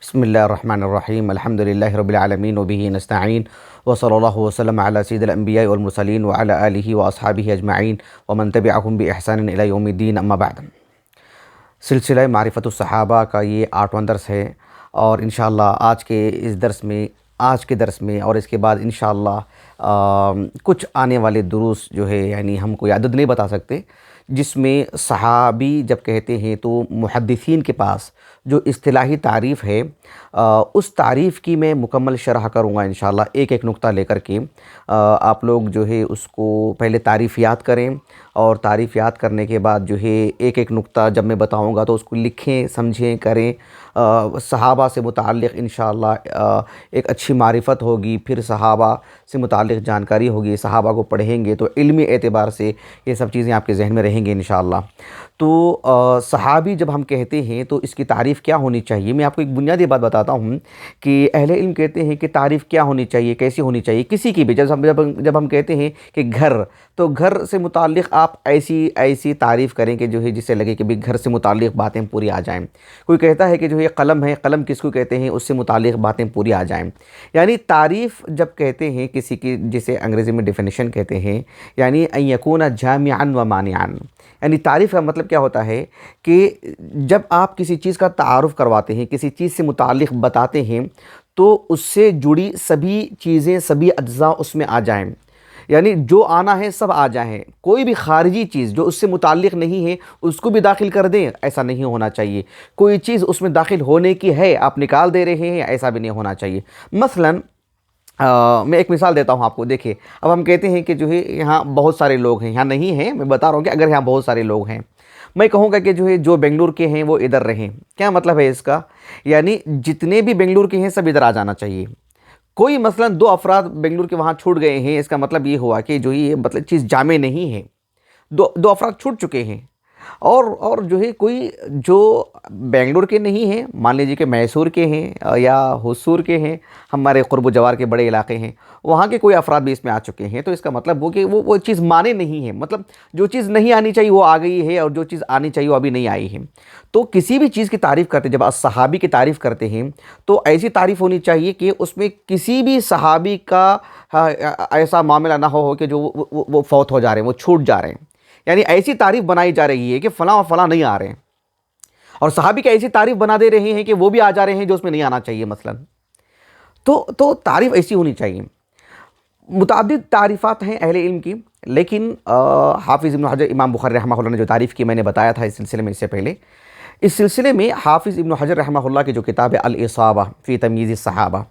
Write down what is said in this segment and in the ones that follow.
بسم اللہ الرحمن الرحیم الحمد للہ رب العالمین وبہ نستعین وصلی اللہ وسلم علی سید الانبیاء والمرسلین وعلی آلہ واصحابہ اجمعین ومن تبعہم بإحسان الی یوم الدین اما بعد۔ سلسلہ معرفت الصحابہ کا یہ 8واں درس ہے، اور انشاءاللہ آج کے درس میں اور اس کے بعد انشاءاللہ کچھ آنے والے دروس جو ہے یعنی ہم کوئی عدد نہیں بتا سکتے، جس میں صحابی جب کہتے ہیں تو محدثین کے پاس جو اصطلاحی تعریف ہے اس تعریف کی میں مکمل شرح کروں گا انشاءاللہ، ایک ایک نقطہ لے کر کے۔ آپ لوگ جو ہے اس کو پہلے تعریف یاد کریں، اور تعریف یاد کرنے کے بعد جو ہے ایک ایک نقطہ جب میں بتاؤں گا تو اس کو لکھیں، سمجھیں، کریں۔ صحابہ سے متعلق انشاءاللہ ایک اچھی معرفت ہوگی، پھر صحابہ سے متعلق جانکاری ہوگی، صحابہ کو پڑھیں گے تو علمی اعتبار سے یہ سب چیزیں آپ کے ذہن میں رہیں گے انشاءاللہ۔ تو صحابی جب ہم کہتے ہیں تو اس کی تعریف کیا ہونی چاہیے، میں آپ کو ایک بنیادی بات بتاتا ہوں کہ اہل علم کہتے ہیں کہ تعریف کیا ہونی چاہیے، کیسی ہونی چاہیے کسی کی بھی۔ جب ہم کہتے ہیں کہ گھر، تو گھر سے متعلق آپ ایسی تعریف کریں کہ جو ہے جس سے لگے کہ بھی گھر سے متعلق باتیں پوری آ جائیں۔ کوئی کہتا ہے کہ جو یہ قلم ہے، قلم کس کو کہتے ہیں، اس سے متعلق باتیں پوری آ جائیں۔ یعنی تعریف جب کہتے ہیں کسی کی، جسے انگریزی میں ڈیفینیشن کہتے ہیں، یعنی ان یکون جامعا و مانعا، یعنی تعریف کا مطلب کیا ہوتا ہے کہ جب آپ کسی چیز کا تعارف کرواتے ہیں، کسی چیز سے متعلق بتاتے ہیں، تو اس سے جڑی سبھی چیزیں، سبھی اجزاء اس میں آ جائیں، یعنی جو آنا ہے سب آ جائیں۔ کوئی بھی خارجی چیز جو اس سے متعلق نہیں ہے اس کو بھی داخل کر دیں، ایسا نہیں ہونا چاہیے۔ کوئی چیز اس میں داخل ہونے کی ہے، آپ نکال دے رہے ہیں، ایسا بھی نہیں ہونا چاہیے۔ مثلاً میں ایک مثال دیتا ہوں آپ کو، دیکھیں اب ہم کہتے ہیں کہ جو ہے یہاں بہت سارے لوگ ہیں، یہاں نہیں ہیں، میں بتا رہا ہوں کہ اگر یہاں بہت سارے لوگ ہیں، میں کہوں گا کہ جو ہے جو بنگلور کے ہیں وہ ادھر رہیں۔ کیا مطلب ہے اس کا؟ یعنی جتنے بھی بنگلور کے ہیں سب ادھر آ جانا چاہیے۔ کوئی مثلاً 2 افراد بنگلور کے وہاں چھوٹ گئے ہیں، اس کا مطلب یہ ہوا کہ جو یہ مطلب چیز جامع نہیں ہے، دو افراد چھوٹ چکے ہیں۔ اور جو ہے کوئی جو بنگلور کے نہیں ہیں، مان لیجیے کہ میسور کے ہیں یا حصور کے ہیں، ہمارے قرب و جوار کے بڑے علاقے ہیں، وہاں کے کوئی افراد بھی اس میں آ چکے ہیں، تو اس کا مطلب وہ کہ وہ چیز مانے نہیں ہے، مطلب جو چیز نہیں آنی چاہیے وہ آ گئی ہے، اور جو چیز آنی چاہیے وہ ابھی نہیں آئی ہے۔ تو کسی بھی چیز کی تعریف کرتے، جب آپ صحابی کی تعریف کرتے ہیں تو ایسی تعریف ہونی چاہیے کہ اس میں کسی بھی صحابی کا ایسا معاملہ نہ ہو کہ جو وہ فوت ہو جا رہے ہیں، وہ چھوٹ جا رہے ہیں۔ یعنی ایسی تعریف بنائی جا رہی ہے کہ فلاں اور فلاں نہیں آ رہے ہیں، اور صحابی کی ایسی تعریف بنا دے رہے ہیں کہ وہ بھی آ جا رہے ہیں جو اس میں نہیں آنا چاہیے مثلا۔ تو تعریف ایسی ہونی چاہیے۔ متعدد تعریفات ہیں اہل علم کی، لیکن حافظ ابن حجر، امام بخاری رحمہ اللہ نے جو تعریف کی میں نے بتایا تھا اس سلسلے میں، اس سے پہلے اس سلسلے میں حافظ ابن حجر رحمہ اللہ کی جو کتاب ہے الاصابہ فی تمییز الصحابہ،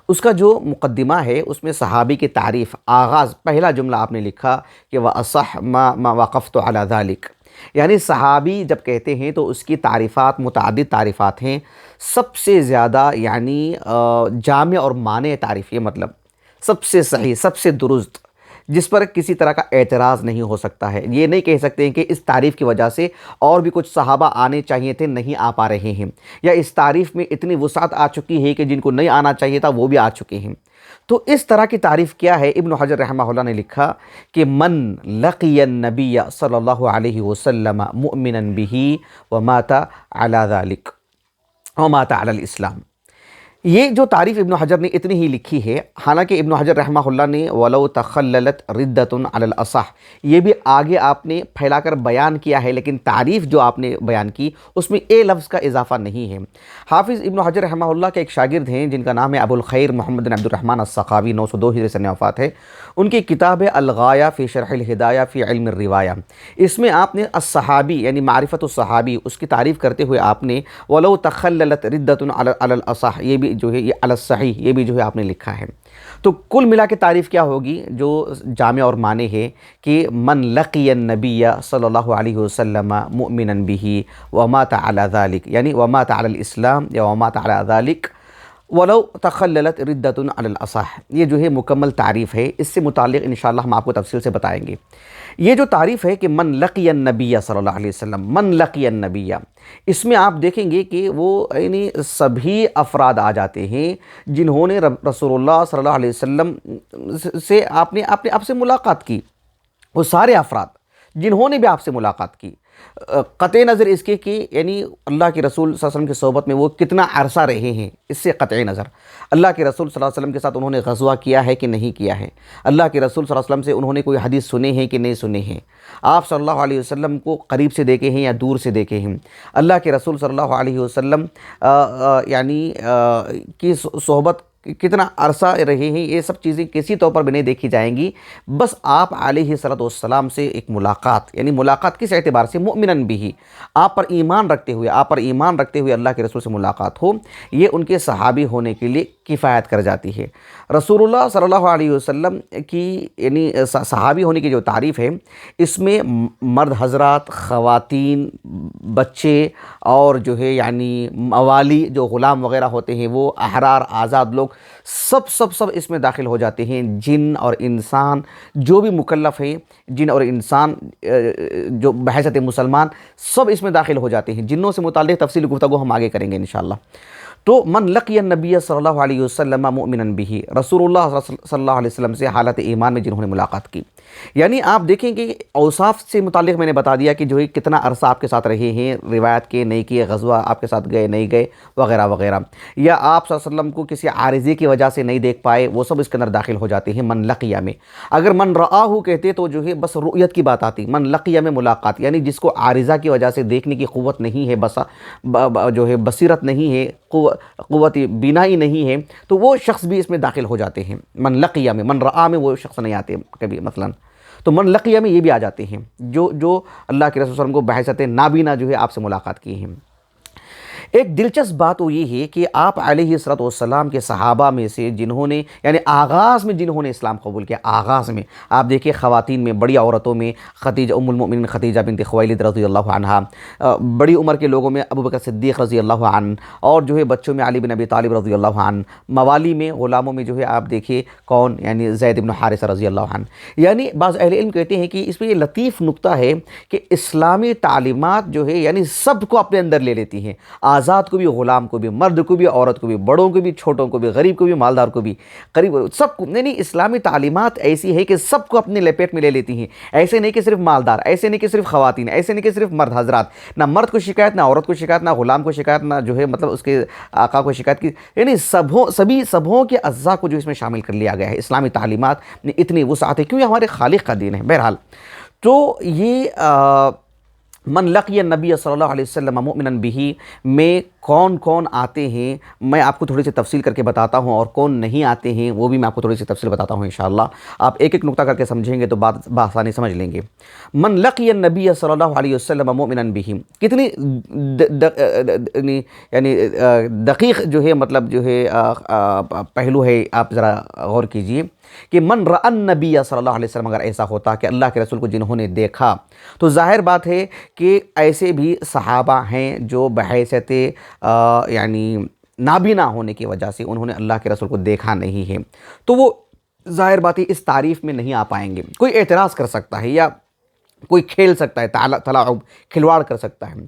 اس کا جو مقدمہ ہے اس میں صحابی کی تعریف، آغاز پہلا جملہ آپ نے لکھا کہ وَأَصَحْ مَا وَقَفْتُ عَلَى ذَلِكَ، یعنی صحابی جب کہتے ہیں تو اس کی تعریفات متعدد تعریفات ہیں، سب سے زیادہ یعنی جامع اور مانع تعریف، یہ مطلب سب سے صحیح، سب سے درست، جس پر کسی طرح کا اعتراض نہیں ہو سکتا ہے۔ یہ نہیں کہہ سکتے ہیں کہ اس تعریف کی وجہ سے اور بھی کچھ صحابہ آنے چاہیے تھے، نہیں آ پا رہے ہیں، یا اس تعریف میں اتنی وسعت آ چکی ہے کہ جن کو نہیں آنا چاہیے تھا وہ بھی آ چکے ہیں۔ تو اس طرح کی تعریف کیا ہے؟ ابن حجر رحمہ اللہ نے لکھا کہ من لقی النبی صلی اللہ علیہ وسلم مؤمنا بہ ومات علی ذلک ومات علی الاسلام۔ یہ جو تعریف ابن حجر نے اتنی ہی لکھی ہے، حالانکہ ابن حجر رحمہ اللہ نے وَلَوْ تَخَلَّلَتْ رِدَّةٌ عَلَى الْأَصَحِّ یہ بھی آگے آپ نے پھیلا کر بیان کیا ہے، لیکن تعریف جو آپ نے بیان کی اس میں اے لفظ کا اضافہ نہیں ہے۔ حافظ ابن حجر رحمہ اللہ کے ایک شاگرد ہیں جن کا نام ہے ابو الخیر محمد بن عبد الرحمن السخاوی، 902 ہجری سے وفات ہے۔ ان کی کتاب ہے الغایہ فی شرح الہدایہ فی علم الروایہ، اس میں آپ نے الصحابی یعنی معرفت الصحابی اس کی تعریف کرتے ہوئے آپ نے وَلَوْ تَخَلَّلَتْ رِدَّةٌ عَلَى الْأَصَحِّ یہ بھی جو ہے یہ علی الصحیح یہ بھی جو ہے آپ نے لکھا ہے۔ تو کل ملا کے تعریف کیا ہوگی جو جامع اور معنی ہے کہ من لقی النبی صلی اللہ علیہ وسلم مؤمنا بہ ومات علی ذلک، یعنی ومات علی الاسلام یا ومات علی ذلک ولو تخللت ردۃ علی الاصح، یہ جو ہے مکمل تعریف ہے۔ اس سے متعلق انشاءاللہ ہم آپ کو تفصیل سے بتائیں گے۔ یہ جو تعریف ہے کہ من لقی النبی صلی اللہ علیہ وسلم، من لقی النبی، اس میں آپ دیکھیں گے کہ وہ یعنی سبھی افراد آ جاتے ہیں جنہوں نے رسول اللہ صلی اللہ علیہ وسلم سے آپ سے ملاقات کی، وہ سارے افراد جنہوں نے بھی آپ سے ملاقات کی۔ قطع نظر اس کے کہ یعنی اللہ کے رسول صلی اللہ علیہ وسلم کی صحبت میں وہ کتنا عرصہ رہے ہیں، اس سے قطع نظر اللہ کے رسول صلی اللہ علیہ وسلم کے ساتھ انہوں نے غزوہ کیا ہے کہ نہیں کیا ہے، اللہ کے رسول صلی اللہ علیہ وسلم سے انہوں نے کوئی حدیث سنے ہیں کہ نہیں سنے ہیں، آپ صلی اللہ علیہ وسلم کو قریب سے دیکھے ہیں یا دور سے دیکھے ہیں، اللہ کے رسول صلی اللہ علیہ وسلم کی صحبت کتنا عرصہ رہے ہیں، یہ سب چیزیں کسی طور پر بھی نہیں دیکھی جائیں گی۔ بس آپ علیہ الصلوۃ والسلام سے ایک ملاقات، یعنی ملاقات کس اعتبار سے؟ مؤمناً بھی، آپ پر ایمان رکھتے ہوئے اللہ کے رسول سے ملاقات ہو، یہ ان کے صحابی ہونے کے لیے کفایت کر جاتی ہے۔ رسول اللہ صلی اللہ علیہ وسلم کی یعنی صحابی ہونے کی جو تعریف ہے، اس میں مرد حضرات، خواتین، بچے اور جو ہے یعنی موالی جو غلام وغیرہ ہوتے ہیں، وہ احرار آزاد لوگ سب اس میں داخل ہو جاتے ہیں۔ جن اور انسان جو بھی مکلف ہیں، جن اور انسان جو بحیثیت مسلمان، سب اس میں داخل ہو جاتے ہیں۔ جنوں سے متعلق تفصیل گفتگو ہم آگے کریں گے انشاءاللہ۔ تو من لقی النبی صلی اللہ علیہ وسلم مؤمنا به، رسول اللہ صلی اللہ علیہ وسلم سے حالت ایمان میں جنہوں نے ملاقات کی، یعنی آپ دیکھیں کہ اوصاف سے متعلق میں نے بتا دیا کہ جو ہے کتنا عرصہ آپ کے ساتھ رہے ہیں، روایت کے نہیں کیے، غزوہ آپ کے ساتھ گئے نہیں گئے وغیرہ وغیرہ، یا آپ صلی اللہ علیہ وسلم کو کسی عارضے کی وجہ سے نہیں دیکھ پائے، وہ سب اس کے اندر داخل ہو جاتے ہیں من لقیہ میں۔ اگر من رآہ کہتے تو جو ہے بس رؤیت کی بات آتی، من لقیہ میں ملاقات، یعنی جس کو عارضہ کی وجہ سے دیکھنے کی قوت نہیں ہے، جو ہے بصیرت نہیں ہے، قوت بینائی نہیں ہے، تو وہ شخص بھی اس میں داخل ہو جاتے ہیں۔ من لقیہ میں، من رآ میں وہ شخص نہیں آتے کبھی مثلا، تو من لقیہ میں یہ بھی آ جاتے ہیں جو اللہ کے رسول صلی اللہ علیہ وسلم کو بحیثیت نابینا جو ہے آپ سے ملاقات کی ہیں۔ ایک دلچسپ بات وہ یہ ہے کہ آپ علیہ الصلوۃ والسلام کے صحابہ میں سے جنہوں نے یعنی آغاز میں جنہوں نے اسلام قبول کیا، آغاز میں آپ دیکھیں خواتین میں، بڑی عورتوں میں خدیجہ ام المؤمنین خدیجہ بنت خویلد رضی اللہ عنہا، بڑی عمر کے لوگوں میں ابو بکر صدیق رضی اللہ عنہ، اور جو ہے بچوں میں علی بن ابی طالب رضی اللہ عنہ، موالی میں غلاموں میں جو ہے آپ دیکھیے کون، یعنی زید بن حارثہ رضی اللہ عنہ۔ یعنی بعض اہل علم کہتے ہیں کہ اس میں یہ لطیف نکتہ ہے کہ اسلامی تعلیمات جو ہے یعنی سب کو اپنے اندر لے لیتی ہیں، آزاد کو بھی، غلام کو بھی، مرد کو بھی، عورت کو بھی، بڑوں کو بھی، چھوٹوں کو بھی، غریب کو بھی، مالدار کو بھی، قریب سب کو، نہیں اسلامی تعلیمات ایسی ہے کہ سب کو اپنے لپیٹ میں لے لیتی ہیں۔ ایسے نہیں کہ صرف مالدار، ایسے نہیں کہ صرف خواتین، ایسے نہیں کہ صرف مرد حضرات، نہ مرد کو شکایت، نہ عورت کو شکایت، نہ غلام کو شکایت، نہ جو ہے مطلب اس کے آقا کو شکایت کی، یعنی سبھوں کے اجزاء کو جو اس میں شامل کر لیا گیا ہے۔ اسلامی تعلیمات میں اتنی وسعت ہے کیوں؟ یہ ہمارے خالق کا دین ہے۔ بہرحال تو یہ من لقی النبی صلی اللہ علیہ وسلم مؤمنا به میں کون آتے ہیں میں آپ کو تھوڑی سی تفصیل کر کے بتاتا ہوں، اور کون نہیں آتے ہیں وہ بھی میں آپ کو تھوڑی سی تفصیل بتاتا ہوں انشاءاللہ۔ آپ ایک ایک نقطہ کر کے سمجھیں گے تو بات بآسانی سمجھ لیں گے۔ من لقی النبی صلی اللہ علیہ وسلم مؤمنا به، کتنی یعنی دقیق جو ہے مطلب جو ہے پہلو ہے، آپ ذرا غور کیجئے کہ من رأى النبی صلی اللہ علیہ وسلم، اگر ایسا ہوتا کہ اللہ کے رسول کو جنہوں نے دیکھا، تو ظاہر بات ہے کہ ایسے بھی صحابہ ہیں جو بحیثیت یعنی نابینا ہونے کی وجہ سے انہوں نے اللہ کے رسول کو دیکھا نہیں ہے، تو وہ ظاہر بات ہے اس تعریف میں نہیں آ پائیں گے۔ کوئی اعتراض کر سکتا ہے یا کوئی کھیل سکتا ہے، تلاعب کھلواڑ کر سکتا ہے،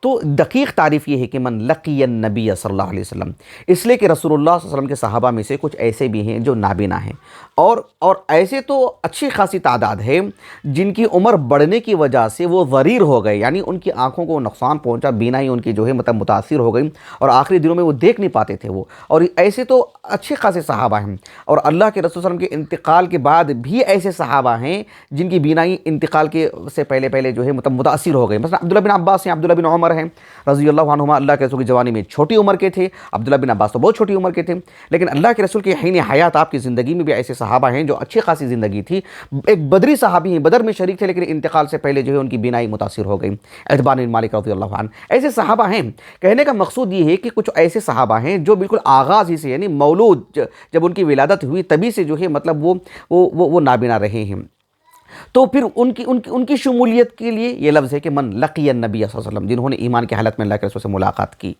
تو دقیق تعریف یہ ہے کہ من لقی النبی صلی اللہ علیہ وسلم، اس لیے کہ رسول اللہ صلی اللہ علیہ وسلم کے صحابہ میں سے کچھ ایسے بھی ہیں جو نابینا ہیں، اور ایسے تو اچھی خاصی تعداد ہے جن کی عمر بڑھنے کی وجہ سے وہ ضریر ہو گئے، یعنی ان کی آنکھوں کو نقصان پہنچا، بینائی ان کی جو ہے مطلب متاثر ہو گئی، اور آخری دنوں میں وہ دیکھ نہیں پاتے تھے وہ، اور ایسے تو اچھے خاصے صحابہ ہیں، اور اللہ کے رسول صلی اللہ علیہ وسلم کے انتقال کے بعد بھی ایسے صحابہ ہیں جن کی بینائی انتقال کے سے پہلے جو ہے مطلب متاثر ہو گئی۔ مثلا عبداللہ بن عباس ہیں، عبداللہ بن عمر ہیں رضی اللہ عنہما، اللہ کے رسول کی جوانی میں چھوٹی عمر کے تھے، عبداللہ بن عباس تو بہت چھوٹی عمر کے تھے، لیکن اللہ کے رسول کے حین حیات آپ کی زندگی میں بھی ایسے صحابہ ہیں جو اچھی خاصی زندگی تھی۔ ایک بدری صحابی ہیں، بدر میں شریک تھے، لیکن انتقال سے پہلے جو ہے ان کی بینائی متاثر ہو گئی، عتبان بن مالک رضی اللہ عنہ، ایسے صحابہ ہیں۔ کہنے کا مقصود یہ ہے کہ کچھ ایسے صحابہ ہیں جو بالکل آغاز ہی سے یعنی مولود جب ان کی ولادت ہوئی تبھی سے جو ہے مطلب وہ نابینا رہے ہیں، تو پھر ان کی شمولیت کے لیے یہ لفظ ہے کہ من لقی النبی صلی اللہ علیہ وسلم، جنہوں نے ایمان کی حالت میں اللہ کے رسول سے ملاقات کی۔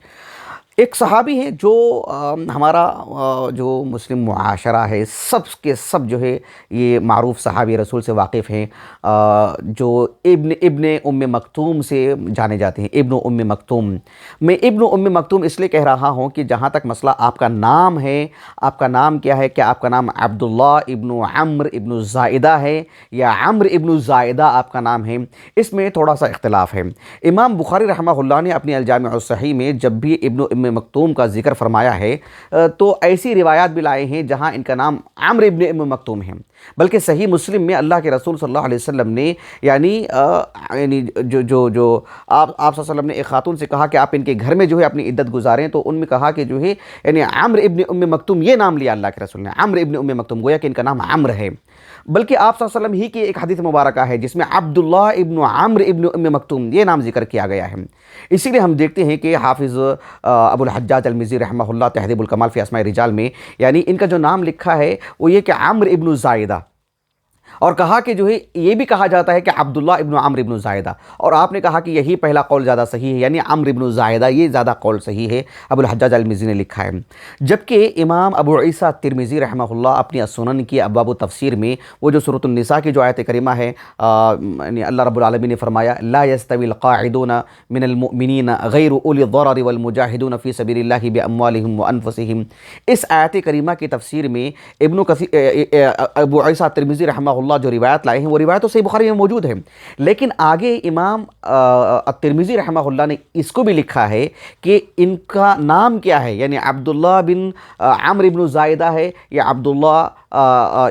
ایک صحابی ہیں جو ہمارا جو مسلم معاشرہ ہے سب کے سب جو ہے یہ معروف صحابی رسول سے واقف ہیں، جو ابن ام مکتوم سے جانے جاتے ہیں، ابن ام مکتوم۔ میں ابن ام مکتوم اس لیے کہہ رہا ہوں کہ جہاں تک مسئلہ آپ کا نام ہے، آپ کا نام کیا ہے، کیا آپ کا نام عبداللہ ابن عمرو ابن زائدہ ہے یا عمرو ابن زائدہ آپ کا نام ہے، اس میں تھوڑا سا اختلاف ہے۔ امام بخاری رحمہ اللہ نے اپنی الجامع الصحیح میں جب بھی ابن ام مکتوم کا ذکر فرمایا ہے تو ایسی روایات بھی لائے ہیں جہاں ان کا نام عمرو ابن ام مکتوم ہے، بلکہ صحیح مسلم میں اللہ کے رسول صلی اللہ علیہ وسلم نے یعنی جو جو جو آپ صلی اللہ علیہ وسلم نے ایک خاتون سے کہا کہ آپ ان کے گھر میں جو ہے اپنی عدت گزاریں، تو ان میں کہا کہ جو ہے یعنی عمرو ابن ام مکتوم یہ نام لیا اللہ کے رسول نے، عمرو ابن ام مکتوم، گویا کہ ان کا نام عمرو ہے۔ بلکہ آپ صلی اللہ علیہ وسلم ہی کی ایک حدیث مبارکہ ہے جس میں عبداللہ ابن عمرو ابن ام مکتوم یہ نام ذکر کیا گیا ہے۔ اسی لیے ہم دیکھتے ہیں کہ حافظ ابو الحجاج المزی رحمہ اللہ تہذیب الکمال فی اسماء الرجال میں یعنی ان کا جو نام لکھا ہے وہ یہ کہ عمرو ابن زائدہ، اور کہا کہ جو ہے یہ بھی کہا جاتا ہے کہ عبداللہ ابن عمرو ابن زائدہ، اور آپ نے کہا کہ یہی پہلا قول زیادہ صحیح ہے، یعنی عمرو ابن زائدہ یہ زیادہ قول صحیح ہے، ابو الحجاج المزی نے لکھا ہے۔ جبکہ امام ابو عیسیٰ ترمذی رحمہ اللہ اپنی السنن کی ابواب التفسیر میں وہ جو سورۃ النساء کی جو آیت کریمہ ہے، یعنی اللہ رب العالمین نے فرمایا لا يستوی القاعدون من المؤمنین غیر اولی الضرر والمجاہدون فی سبیل اللہ باموالہم وانفسہم، اس آیت کریمہ کی تفسیر میں ابو عیسیٰ ترمذی رحمہ اللہ جو روایت لائے ہیں وہ روایت تو صحیح بخاری میں موجود ہے، لیکن آگے امام الترمذی رحمہ اللہ نے اس کو بھی لکھا ہے کہ ان کا نام کیا ہے، یعنی عبداللہ بن عمرو ابن زائدہ ہے یا عبداللہ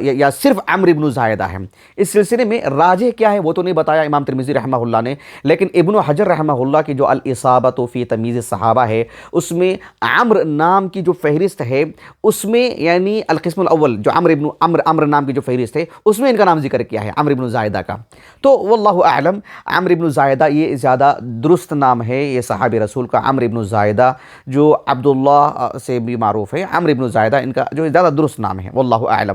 یا صرف عمرو ابن زائدہ ہے۔ اس سلسلے میں راجح کیا ہے وہ تو نہیں بتایا امام ترمذی رحمہ اللہ نے، لیکن ابن حجر رحمہ اللہ کی جو الاصابۃ فی تمییز الصحابہ ہے اس میں عمرو نام کی جو فہرست ہے اس میں یعنی القسم الاول جو عمرو نام کی جو فہرست ہے اس میں ان کا نام ذکر کیا ہے عمرو ابن زائدہ کا۔ تو واللہ اعلم عمرو ابن زائدہ یہ زیادہ درست نام ہے یہ صحابی رسول کا، عمرو ابن زائدہ جو عبداللہ سے بھی معروف ہے، عمرو ابن زائدہ ان کا جو زیادہ درست نام ہے، واللہ اعلم۔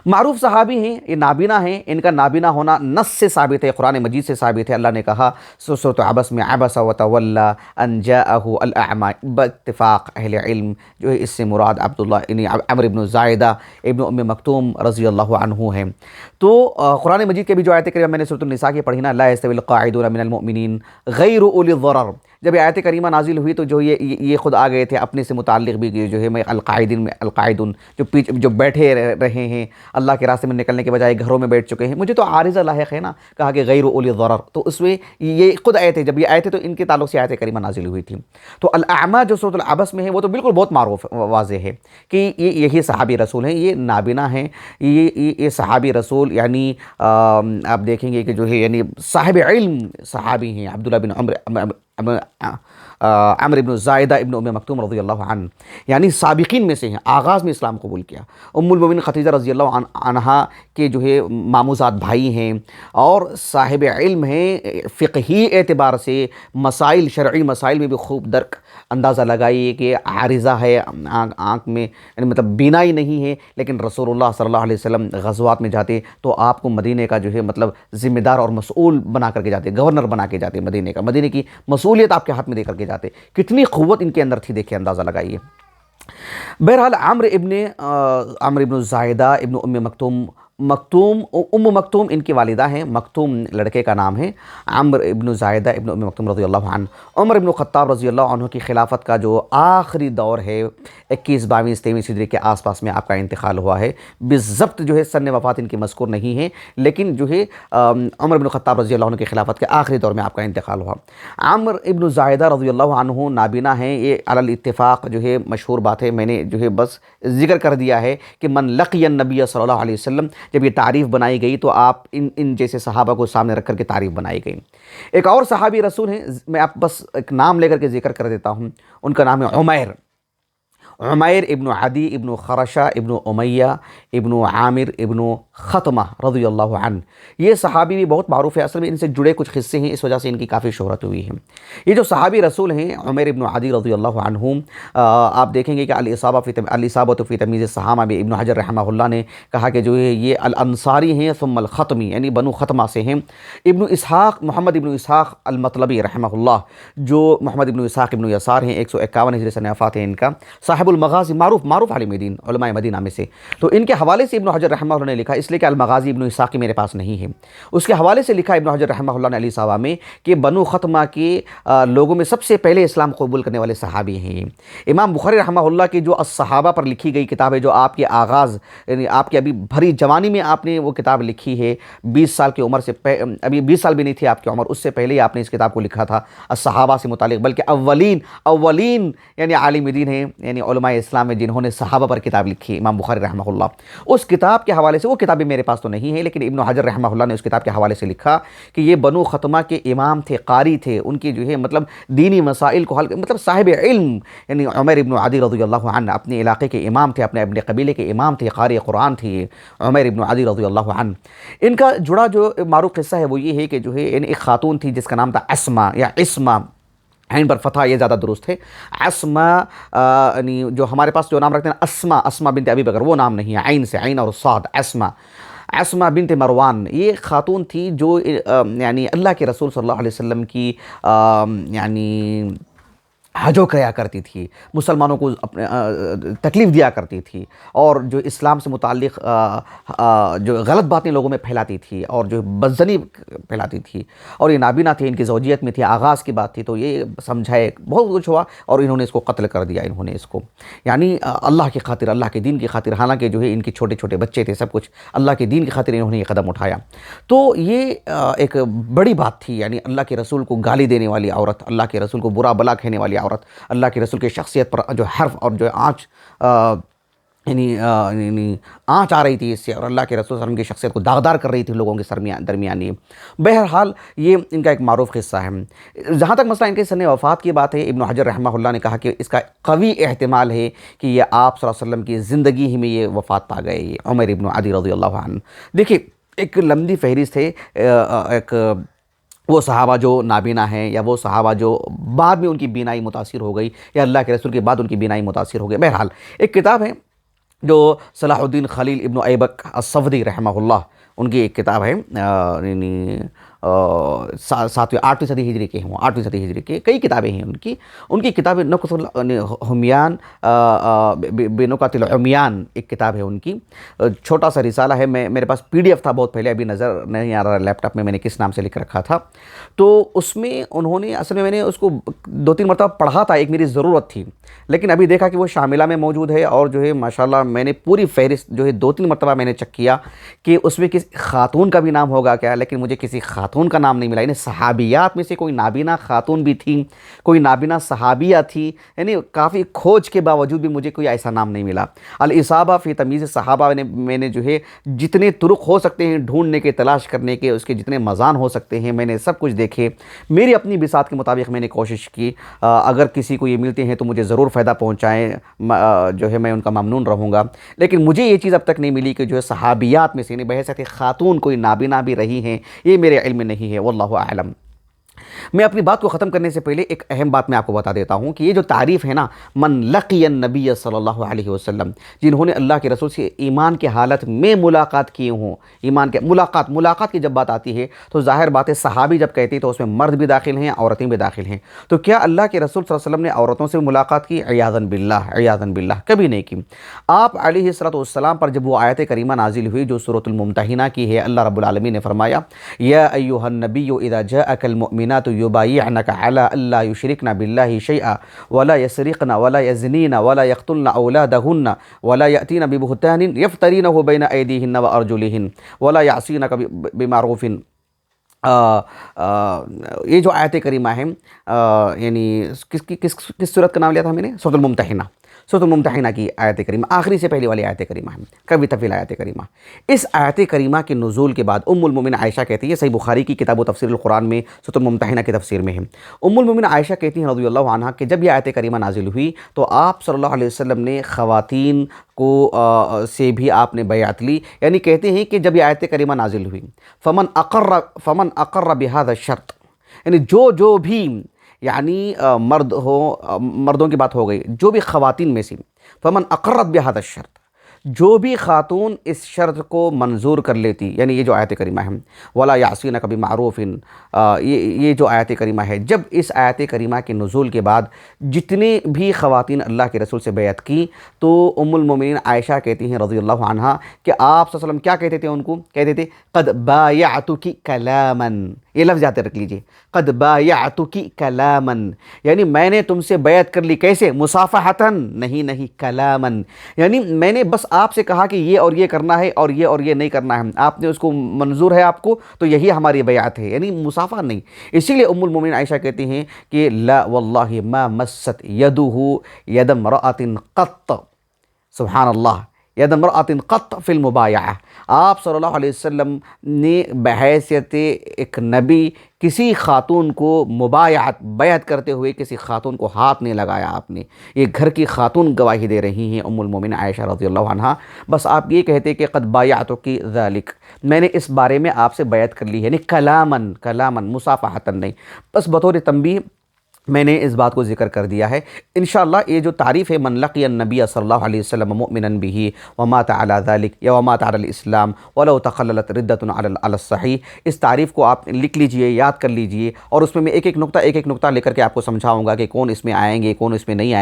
معروف صحابی ہیں، یہ نابینا ہیں، ان کا نابینا ہونا نص سے ثابت ہے، قرآن مجید سے ثابت ہے۔ اللہ نے کہا سورۃ عبس میں عبس وتولی ان جاءہ الاعمی، باتفاق اہل علم جو ہے اس سے مراد عبداللہ یعنی عمرو ابن زائدہ ابن ام مکتوم رضی اللہ عنہ ہیں۔ تو قرآن مجید کے بھی جو آیت کریمہ میں نے سورۃ النساء کی پڑھی نا، لا یستوی القاعدون من المؤمنین غیر اولی الضرر، جب یہ آیت کریمہ نازل ہوئی تو جو یہ خود آ گئے تھے اپنے سے متعلق بھی جو ہے میں القاعدون جو بیٹھے رہے ہیں اللہ کے راستے میں نکلنے کے بجائے گھروں میں بیٹھ چکے ہیں، مجھے تو عارضہ لاحق ہے نا، کہا کہ غیر اولی الضرر، تو اس میں یہ خود آئے تھے، جب یہ آئے تھے تو ان کے تعلق سے آیت کریمہ نازل ہوئی تھی۔ تو الاعمی جو سورۃ العبس میں ہے وہ تو بالکل بہت معروف واضح ہے کہ یہی صحابی رسول ہیں، یہ نابینا ہیں، یہ صحابی رسول یعنی آپ دیکھیں گے کہ جو ہے یعنی صاحب علم صحابی ہیں، عبداللہ بن عمرو ابن زائدہ ابن ام مکتوم رضی اللہ عنہ، یعنی سابقین میں سے ہیں، آغاز میں اسلام قبول کیا۔ ام المومنین خدیجہ رضی اللہ عنہا کے جو ہے ماموزاد بھائی ہیں اور صاحب علم ہیں، فقہی اعتبار سے مسائل شرعی مسائل میں بھی خوب درک اندازہ لگائیے کہ عارضہ ہے آنکھ میں، یعنی مطلب بینائی نہیں ہے، لیکن رسول اللہ صلی اللہ علیہ وسلم غزوات میں جاتے تو آپ کو مدینے کا جو ہے مطلب ذمہ دار اور مسئول بنا کر کے جاتے، گورنر بنا کے جاتے، مدینے کی مسئولیت آپ کے ہاتھ میں دے کر کے جاتے، کتنی قوت ان کے اندر تھی، دیکھیں اندازہ لگائیے۔ بہرحال عمرو ابن زائدہ ابن ام مکتوم ام مکتوم ان کی والدہ ہیں، مکتوم لڑکے کا نام ہے، عمرو ابن زائدہ ابن ام مکتوم رضی اللہ عنہ۔ عمر ابن خطاب رضی اللہ عنہ کی خلافت کا جو آخری دور ہے 21 22 23 ہجری کے آس پاس میں آپ کا انتقال ہوا ہے، بالضبط جو ہے سن وفات ان کی مذکور نہیں ہے، لیکن جو ہے عمر ابن خطاب رضی اللہ عنہ کی خلافت کے آخری دور میں آپ کا انتقال ہوا۔ عمرو ابن زائدہ رضی اللہ عنہ نابینا ہیں، یہ علی الاتفاق جو ہے مشہور بات ہے، میں نے جو ہے بس ذکر کر دیا ہے کہ من لقی النبی صلی اللہ علیہ وسلم، جب یہ تعریف بنائی گئی تو آپ ان جیسے صحابہ کو سامنے رکھ کر کے تعریف بنائی گئی۔ ایک اور صحابی رسول ہیں، میں آپ بس ایک نام لے کر کے ذکر کر دیتا ہوں، ان کا نام ہے عمیر ابن عدی ابن خرشہ ابن امیہ ابن عامر ابن ختمہ رضی اللہ عنہ، یہ صحابی بھی بہت معروف ہے، اصل میں ان سے جڑے کچھ قصے ہیں، اس وجہ سے ان کی کافی شہرت ہوئی ہے۔ یہ جو صحابی رسول ہیں عمیر ابن عدی رضی اللہ عنہ، آپ دیکھیں گے کہ الاصابۃ فی تمییز الصحابہ میں ابن حجر رحمہ اللہ نے کہا کہ جو ہے یہ الانصاری ہیں ثم الختمی، یعنی بنو ختمہ سے ہیں۔ محمد ابن اسحاق المطلبی رحمہ اللہ، جو محمد ابن اسحاق ابن یسار ہیں، 151 ہجری سے وفات ہے ان کا، صاحب المغازی، معروف عالم دین علماء مدینہ میں سے، تو ان کے حوالے سے ابن حجر رحمہ اللہ نے لکھا، اس لیے کہ المغازی ابن اسحاق کی میرے پاس نہیں ہے، اس کے حوالے سے لکھا ابن حجر رحمہ اللہ نے علی صحابہ میں کہ بنو ختمہ کے لوگوں میں سب سے پہلے اسلام قبول کرنے والے صحابی ہیں۔ امام بخاری رحمہ اللہ کی جو الصحابہ پر لکھی گئی کتاب ہے، جو آپ کے آغاز یعنی آپ کی ابھی بھری جوانی میں آپ نے وہ کتاب لکھی ہے، 20 سال کی عمر سے ابھی 20 سال بھی نہیں تھی آپ کی عمر، اس سے پہلے ہی آپ نے اس کتاب کو لکھا تھا الصحابہ سے متعلق، بلکہ اولین یعنی عالم دین ہیں، یعنی علماء اسلام میں جنہوں نے صحابہ پر کتاب لکھی، امام بخاری رحمہ اللہ۔ اس کتاب کے حوالے سے، وہ کتابیں میرے پاس تو نہیں ہے، لیکن ابن حجر رحمہ اللہ نے اس کتاب کے حوالے سے لکھا کہ یہ بنو ختمہ کے امام تھے، قاری تھے، ان کی جو ہے مطلب دینی مسائل کو حل، مطلب صاحب علم، یعنی عمیر ابن عدی رضی اللہ عنہ اپنے علاقے کے امام تھے، اپنے قبیلے کے امام تھے، قاری قرآن تھے عمیر ابن عدی رضی اللہ عنہ۔ ان کا جڑا جو معروف قصہ ہے وہ یہ ہے کہ جو ہے ایک خاتون تھی جس کا نام تھا اسما یا عصمہ، عین پر فتح، یہ زیادہ درست ہے، اسما، یعنی جو ہمارے پاس جو نام رکھتے ہیں اسما بنت ابی بکر، وہ نام نہیں ہے، عین سے، عین اور صاد، اسما بنت مروان، یہ خاتون تھی جو یعنی اللہ کے رسول صلی اللہ علیہ وسلم کی یعنی حج کیا کرتی تھی، مسلمانوں کو تکلیف دیا کرتی تھی، اور جو اسلام سے متعلق جو غلط باتیں لوگوں میں پھیلاتی تھی، اور جو بدزنی پھیلاتی تھی، اور یہ نابینا تھی، ان کی زوجیت میں تھی، آغاز کی بات تھی، تو یہ سمجھائے بہت کچھ ہوا، اور انہوں نے اس کو قتل کر دیا، انہوں نے اس کو یعنی اللہ کی خاطر، اللہ کے دین کی خاطر، حالانکہ جو ہے ان کے چھوٹے چھوٹے بچے تھے، سب کچھ اللہ کے دین کی خاطر انہوں نے یہ قدم اٹھایا۔ تو یہ ایک بڑی بات تھی، یعنی اللہ کے رسول کو گالی دینے والی عورت، اللہ کے رسول کو برا بلا کہنے والی عورت، اللہ کے رسول کی شخصیت پر جو حرف اور جو آنچ یعنی آنچ آ رہی تھی اس سے، اور اللہ کے رسول صلی اللہ علیہ وسلم کی شخصیت کو داغدار کر رہی تھی لوگوں کے درمیان یہ۔ بہرحال یہ ان کا ایک معروف قصہ ہے۔ جہاں تک مسئلہ ان کے سن وفات کی بات ہے، ابن حجر رحمہ اللہ نے کہا کہ اس کا قوی احتمال ہے کہ یہ آپ صلی اللہ علیہ وسلم کی زندگی ہی میں یہ وفات پا گئے، یہ عمر ابن عدی رضی اللہ عنہ۔ دیکھیں، ایک لمبی فہرست ہے، ایک وہ صحابہ جو نابینا ہیں، یا وہ صحابہ جو بعد میں ان کی بینائی متاثر ہو گئی، یا اللہ کے رسول کے بعد ان کی بینائی متاثر ہو گئی۔ بہرحال ایک کتاب ہے جو صلاح الدین خلیل ابن ایبک الصفدی رحمہ اللہ، ان کی ایک کتاب ہے، یعنی 8ویں صدی ہجری کے ہیں، 8ویں صدی ہجری کے، کئی کتابیں ہیں ان کی کتاب نکت العمیان، بنکت العمیان ایک کتاب ہے ان کی، چھوٹا سا رسالہ ہے، میرے پاس PDF تھا بہت پہلے، ابھی نظر نہیں آ رہا لیپ ٹاپ میں نے کس نام سے لکھ رکھا تھا۔ تو اس میں انہوں نے، اصل میں نے اس کو 2-3 مرتبہ پڑھا تھا، ایک میری ضرورت تھی، لیکن ابھی دیکھا کہ وہ شاملہ میں موجود ہے، اور جو ہے ماشاءاللہ میں نے پوری فہرست جو ہے 2-3 مرتبہ میں نے چیک کیا کہ اس میں کسی خاتون کا بھی نام ہوگا کیا، لیکن مجھے کسی خاتون کا نام نہیں ملا، یعنی صحابیات میں سے کوئی نابینا خاتون بھی تھی، کوئی نابینا صحابیہ تھی، یعنی کافی کھوج کے باوجود بھی مجھے کوئی ایسا نام نہیں ملا۔ الاصابہ فی تمییز الصحابہ میں نے جو ہے جتنے طرق ہو سکتے ہیں ڈھونڈنے کے، تلاش کرنے کے، اس کے جتنے مزان ہو سکتے ہیں میں نے سب کچھ دیکھے، میری اپنی بساط کے مطابق میں نے کوشش کی، اگر کسی کو یہ ملتے ہیں تو مجھے ضرور فائدہ پہنچائیں، جو ہے میں ان کا ممنون رہوں گا، لیکن مجھے یہ چیز اب تک نہیں ملی کہ جو ہے صحابیات میں سے، یعنی بحیثیت خاتون کوئی نابینا بھی رہی ہیں، یہ میرے علم میں نہیں ہے، واللہ اعلم۔ میں اپنی بات کو ختم کرنے سے پہلے ایک اہم بات میں آپ کو بتا دیتا ہوں کہ یہ جو تعریف ہے نا، من لقی النبی صلی اللہ علیہ وسلم، جنہوں نے اللہ کے رسول سے ایمان کے حالت میں ملاقات کیے ہوں، ایمان کے ملاقات کی جب بات آتی ہے تو ظاہر بات ہے، صحابی جب کہتی تو اس میں مرد بھی داخل ہیں، عورتیں بھی داخل ہیں، تو کیا اللہ کے رسول صلی اللہ علیہ وسلم نے عورتوں سے ملاقات کی؟ عیاذاً باللہ کبھی نہیں کی۔ آپ علیہ السلام پر جب وہ آیت کریمہ نازل ہوئی جو سورۃ الممتحنہ کی ہے، اللہ رب العالمین نے فرمایا، یا ایھا النبی اذا جاءک المؤمنات یبایعنک علی الا یشرکن باللہ شیئا ولا یسرقن ولا یزنین ولا یقتلن اولادہن ولا یأتین ببہتان یفترینہ بین ایدیہن وارجلہن ولا یعصینک بمعروف۔ یہ جو آیت کریمہ ہے، یعنی کس صورت کا نام لیا تھا میں نے؟ سورۃ الممتحنہ، سورۃ الممتحنہ کی آیت کریمہ، آخری سے پہلی والی آیت کریمہ ہے، کبھی طویل آیت کریمہ۔ اس آیت کریمہ کے نزول کے بعد ام المومنین عائشہ کہتی ہے، صحیح بخاری کی کتاب و تفسیر القرآن میں سورۃ الممتحنہ کی تفسیر میں ہے، ام المومنین عائشہ کہتی ہیں رضی اللہ عنہا کہ جب یہ آیت کریمہ نازل ہوئی تو آپ صلی اللہ علیہ وسلم نے خواتین کو سے بھی آپ نے بیعت لی، یعنی کہتے ہیں کہ جب یہ آیت کریمہ نازل ہوئی فمن اقر بهذا الشرط، یعنی جو بھی یعنی مرد ہو، مردوں کی بات ہو گئی، جو بھی خواتین میں سے فمن اقرت بهذا الشرط، جو بھی خاتون اس شرط کو منظور کر لیتی، یعنی یہ جو آیت کریمہ ہے ولا یعصینک بمعروف، یہ جو آیت کریمہ ہے، جب اس آیت کریمہ کے نزول کے بعد جتنے بھی خواتین اللہ کے رسول سے بیعت کی تو ام المومنین عائشہ کہتی ہیں رضی اللہ عنہا کہ آپ صلی اللہ علیہ وسلم کیا کہتے تھے ان کو؟ کہتے تھے قد بایعتک کلاما، یہ لفظ یاد رکھ لیجئے، قد بایعتک کلاما، یعنی میں نے تم سے بیعت کر لی، کیسے؟ مصافحتاً، نہیں کلاما، یعنی میں نے بس آپ سے کہا کہ یہ اور یہ کرنا ہے اور یہ نہیں کرنا ہے، آپ نے اس کو منظور ہے آپ کو تو یہی ہماری بیعت ہے، یعنی مصافحہ نہیں۔ اسی لیے ام المومنین عائشہ کہتی ہیں کہ لا واللہ ما مست یدہ ید امرأۃ قط، سبحان اللہ، ید امرأۃ قط فی المبایعہ، آپ صلی اللہ علیہ وسلم نے بحیثیت ایک نبی کسی خاتون کو بیعت کرتے ہوئے کسی خاتون کو ہاتھ نہیں لگایا آپ نے۔ یہ گھر کی خاتون گواہی دے رہی ہیں ام المومنین عائشہ رضی اللہ عنہا، بس آپ یہ کہتے کہ قد بایعتک ذالک، میں نے اس بارے میں آپ سے بیعت کر لی ہے، یعنی کلاما مصافحتاً نہیں، بس بطور تنبیہ میں نے اس بات کو ذکر کر دیا ہے۔ انشاءاللہ یہ جو تعریف ہے من لقی النبی صلی اللہ علیہ وسلم مؤمنا به ومات علی ذلک یا ومات علی الاسلام ولو تخللت ردۃ علی الصحیح، اس تعریف کو آپ لکھ لیجئے، یاد کر لیجئے، اور اس میں ایک ایک نقطہ لے کر کے آپ کو سمجھاؤں گا کہ کون اس میں آئیں گے، کون اس میں نہیں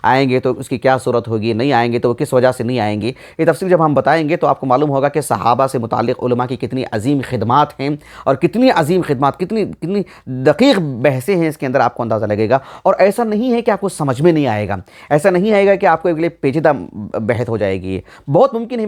آئیں گے تو اس کی کیا صورت ہوگی، نہیں آئیں گے تو وہ کس وجہ سے نہیں آئیں گے۔ یہ تفصیل جب ہم بتائیں گے تو آپ کو معلوم ہوگا کہ صحابہ سے متعلق علماء کی کتنی عظیم خدمات ہیں، اور کتنی عظیم خدمات، کتنی دقیق بحثیں ہیں اس کے اندر، آپ کو اندازہ لگے گا۔ اور ایسا نہیں ہے کہ آپ کو سمجھ میں نہیں آئے گا، ایسا نہیں آئے گا کہ آپ کو ایک پیچیدہ بحث ہو جائے گی۔ بہت ممکن ہے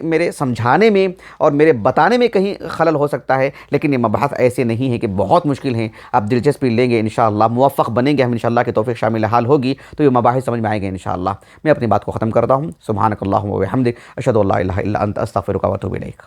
میرے سمجھانے میں اور میرے بتانے میں کہیں خلل ہو سکتا ہے، لیکن یہ مباحث ایسے نہیں ہیں کہ بہت مشکل ہیں، آپ دلچسپی لیں گے انشاءاللہ، موفق بنیں گے ہم انشاءاللہ کہ توفیق شامل حال ہوگی تو یہ مباحث سمجھ میں آئیں گے انشاءاللہ۔ میں اپنی بات کو ختم کرتا ہوں، سبحانک اللہم و بحمدک، اشہد ان لا الہ الا انت، استغفرک و اتوب الیک۔